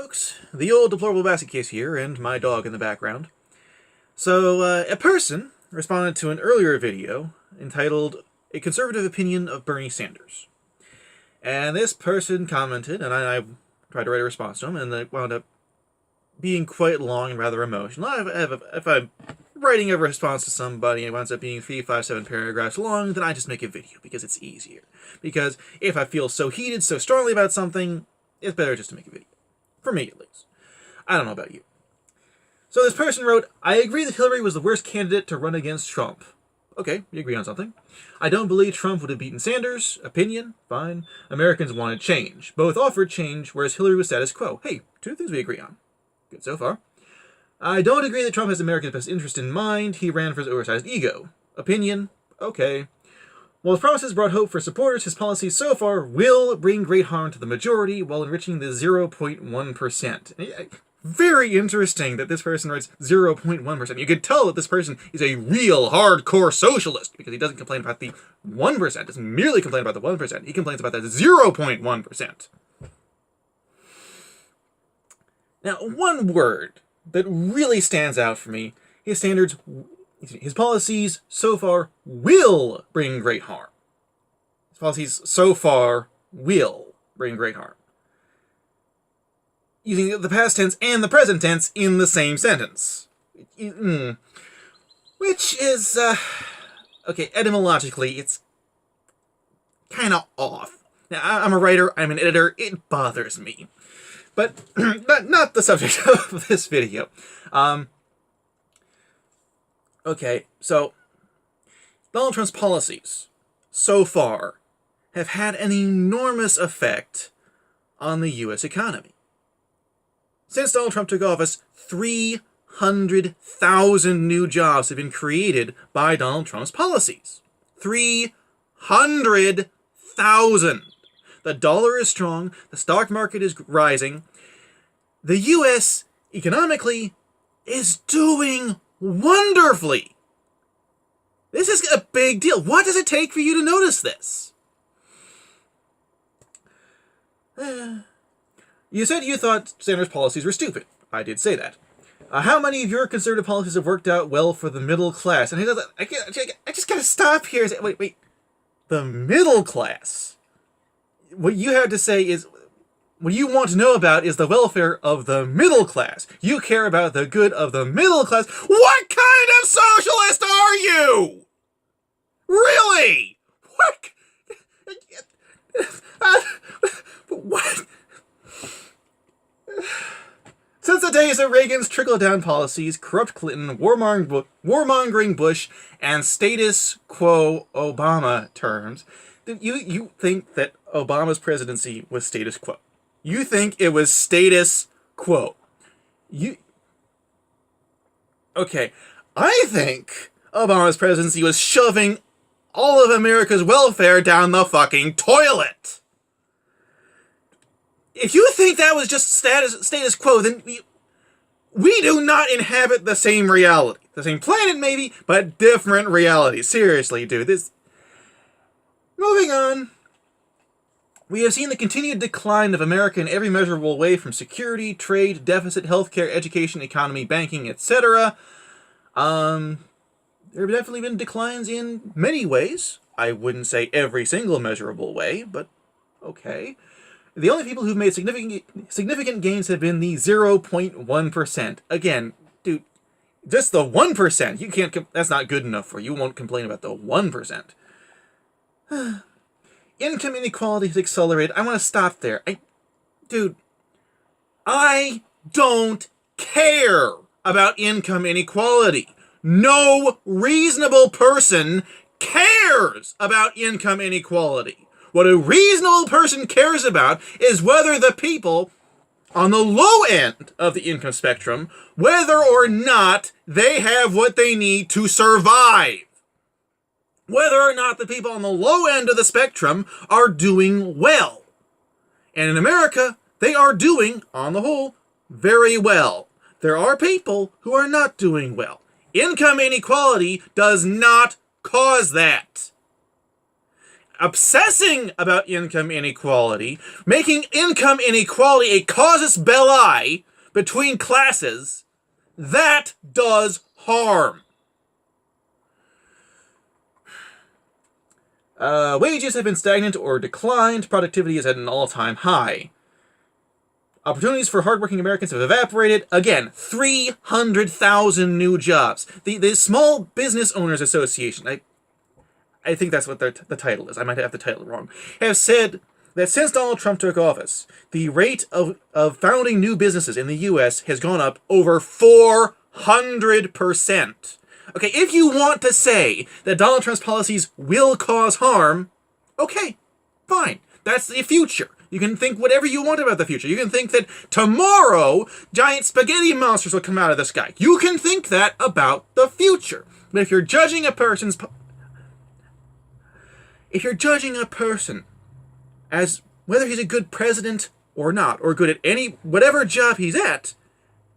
folks, the old deplorable basket case here, and my dog in the background. So, a person responded to an earlier video entitled, A Conservative Opinion of Bernie Sanders. And this person commented, and I tried to write a response to him, and it wound up being quite long and rather emotional. If I'm writing a response to somebody and it winds up being 3, 5, 7 paragraphs long, then I just make a video, because it's easier. Because if I feel so heated, so strongly about something, it's better just to make a video. For me, at least. I don't know about you. So this person wrote, I agree that Hillary was the worst candidate to run against Trump. Okay, we agree on something. I don't believe Trump would have beaten Sanders. Opinion? Fine. Americans wanted change. Both offered change, whereas Hillary was status quo. Hey, two things we agree on. Good so far. I don't agree that Trump has America's best interest in mind. He ran for his oversized ego. Opinion? Okay. While his promises brought hope for supporters, his policies so far will bring great harm to the majority while enriching the 0.1%. Very interesting that this person writes 0.1%. You could tell that this person is a real hardcore socialist because he doesn't complain about the 1%. Doesn't merely complain about the 1%. He complains about the 0.1%. Now, one word that really stands out for me, his policies so far will bring great harm. His policies so far will bring great harm. Using the past tense and the present tense in the same sentence. Which is, okay, etymologically, it's kind of off. Now, I'm a writer, I'm an editor, it bothers me. But not the subject of this video. Okay, so Donald Trump's policies so far have had an enormous effect on the U.S. economy. Since Donald Trump took office, 300,000 new jobs have been created by Donald Trump's policies. 300,000! The dollar is strong, the stock market is rising. The U.S. economically is doing wonderfully. This is a big deal. What does it take for you to notice this? You said you thought Sanders' policies were stupid. I did say that. How many of your conservative policies have worked out well for the middle class? And I just gotta stop here and say, wait. The middle class? What you have to say is, what you want to know about is the welfare of the middle class. You care about the good of the middle class. What kind of socialist are you? Really? What? What? Since the days of Reagan's trickle-down policies, corrupt Clinton, warmongering Bush, and status quo Obama terms, you think that Obama's presidency was status quo. You think it was status quo. Okay, I think Obama's presidency was shoving all of America's welfare down the fucking toilet. If you think that was just status quo, then we do not inhabit the same reality. The same planet, maybe, but different realities. Seriously, dude, this... Moving on. We have seen the continued decline of America in every measurable way, from security, trade, deficit, healthcare, education, economy, banking, etc. There have definitely been declines in many ways. I wouldn't say every single measurable way, but okay. The only people who've made significant gains have been the 0.1%. Again, dude, just the 1%. You can't. That's not good enough for you. You won't complain about the 1%. Income inequality has accelerated. I want to stop there. Dude, I don't care about income inequality. No reasonable person cares about income inequality. What a reasonable person cares about is whether the people on the low end of the income spectrum, whether or not they have what they need to survive. Whether or not the people on the low end of the spectrum are doing well. And in America, they are doing, on the whole, very well. There are people who are not doing well. Income inequality does not cause that. obsessing about income inequality, making income inequality a casus belli between classes, that does harm. Wages have been stagnant or declined. Productivity is at an all-time high. Opportunities for hardworking Americans have evaporated. Again, 300,000 new jobs. The Small Business Owners Association, I think that's what the title is. I might have the title wrong. Have said that since Donald Trump took office, the rate of founding new businesses in the U.S. has gone up over 400%. Okay, if you want to say that Donald Trump's policies will cause harm, okay, fine. That's the future. You can think whatever you want about the future. You can think that tomorrow giant spaghetti monsters will come out of the sky. You can think that about the future. But if you're judging a person as whether he's a good president or not, or good at whatever job he's at,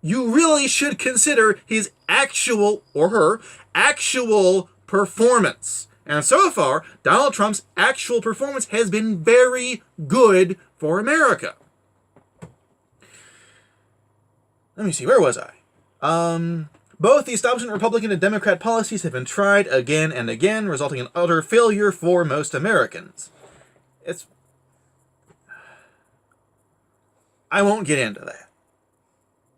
you really should consider his actual, or her, actual performance. And so far, Donald Trump's actual performance has been very good for America. Let me see, where was I? Both the establishment Republican and Democrat policies have been tried again and again, resulting in utter failure for most Americans. I won't get into that.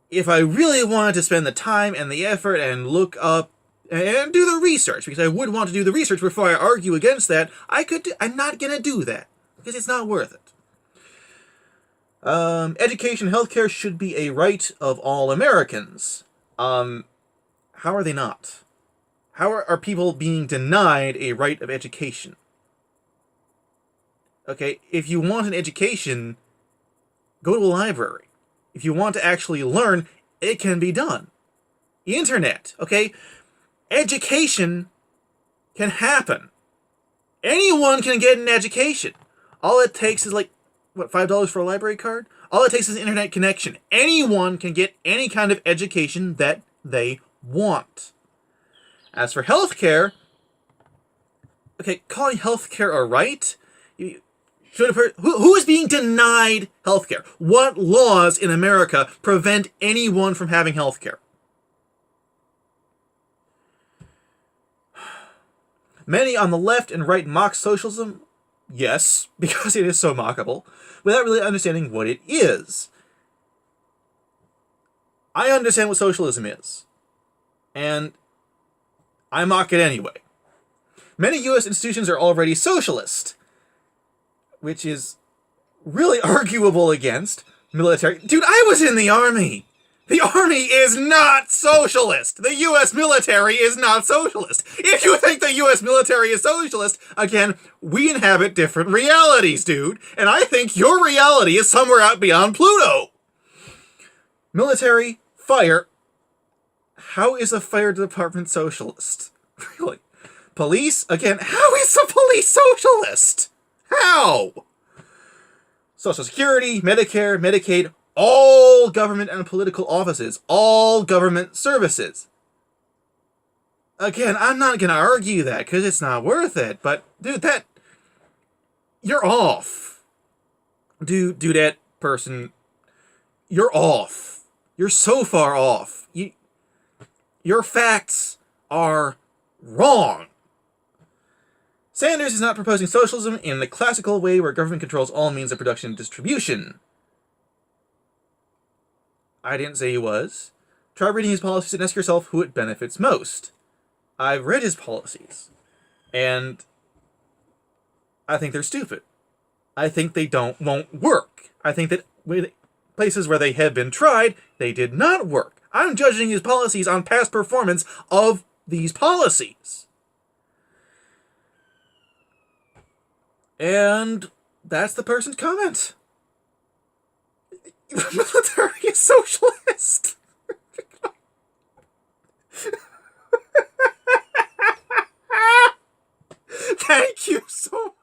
If I really wanted to spend the time and the effort and look up and do the research, because I would want to do the research before I argue against that, I'm not going to do that, because it's not worth it. Education and healthcare should be a right of all Americans. How are they not? How are people being denied a right of education? Okay, if you want an education, go to a library. If you want to actually learn, it can be done. Internet, okay? Education can happen. Anyone can get an education. All it takes is $5 for a library card? All it takes is an internet connection. Anyone can get any kind of education that they want. As for healthcare, okay, calling healthcare a right? Who is being denied healthcare? What laws in America prevent anyone from having healthcare? Many on the left and right mock socialism. Yes, because it is so mockable, without really understanding what it is. I understand what socialism is, and I mock it anyway. Many U.S. institutions are already socialist, which is really arguable against military. Dude, I was in the Army! The Army is not socialist! The U.S. military is not socialist! If you think the U.S. military is socialist, again, we inhabit different realities, dude. And I think your reality is somewhere out beyond Pluto! Military, fire. How is the fire department socialist? Really? Police? Again, how is the police socialist? How? Social Security, Medicare, Medicaid, all government and political offices, all government services. Again, I'm not going to argue that because it's not worth it, but dude, you're off. Dudette person, you're off. You're so far off. Your facts are wrong. Sanders is not proposing socialism in the classical way where government controls all means of production and distribution. I didn't say he was. Try reading his policies and ask yourself who it benefits most. I've read his policies, and I think they're stupid. I think they won't work. I think that places where they have been tried, they did not work. I'm judging his policies on past performance of these policies. And that's the person's comment. The military is socialist. Thank you so much.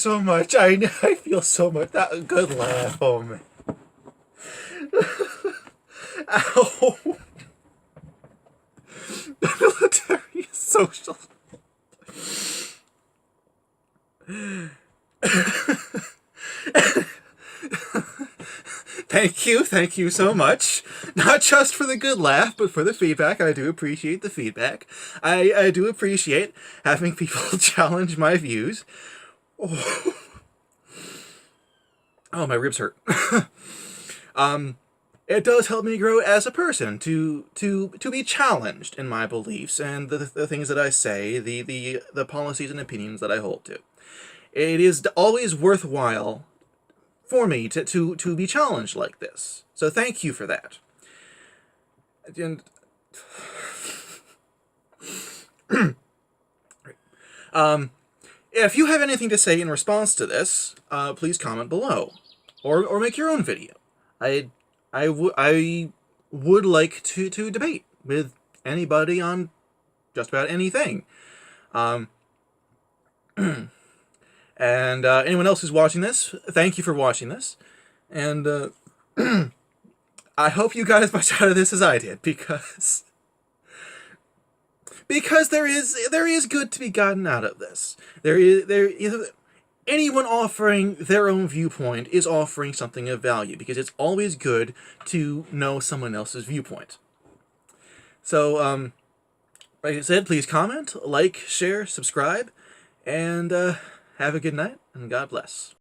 so much. I feel so much. That good laugh. Oh man. Ow. The military is social. Thank you so much. Not just for the good laugh, but for the feedback. I do appreciate the feedback. I do appreciate having people challenge my views. Oh, oh my ribs hurt. It does help me grow as a person to be challenged in my beliefs and the things that I say, the policies and opinions that I hold to. It is always worthwhile for me to be challenged like this. So thank you for that. And if you have anything to say in response to this, please comment below, or make your own video. I would like to debate with anybody on just about anything. And anyone else who's watching this, thank you for watching this. And I hope you got as much out of this as I did, because there is good to be gotten out of this. Anyone offering their own viewpoint is offering something of value, because it's always good to know someone else's viewpoint. So, like I said, please comment, like, share, subscribe, and have a good night, and God bless.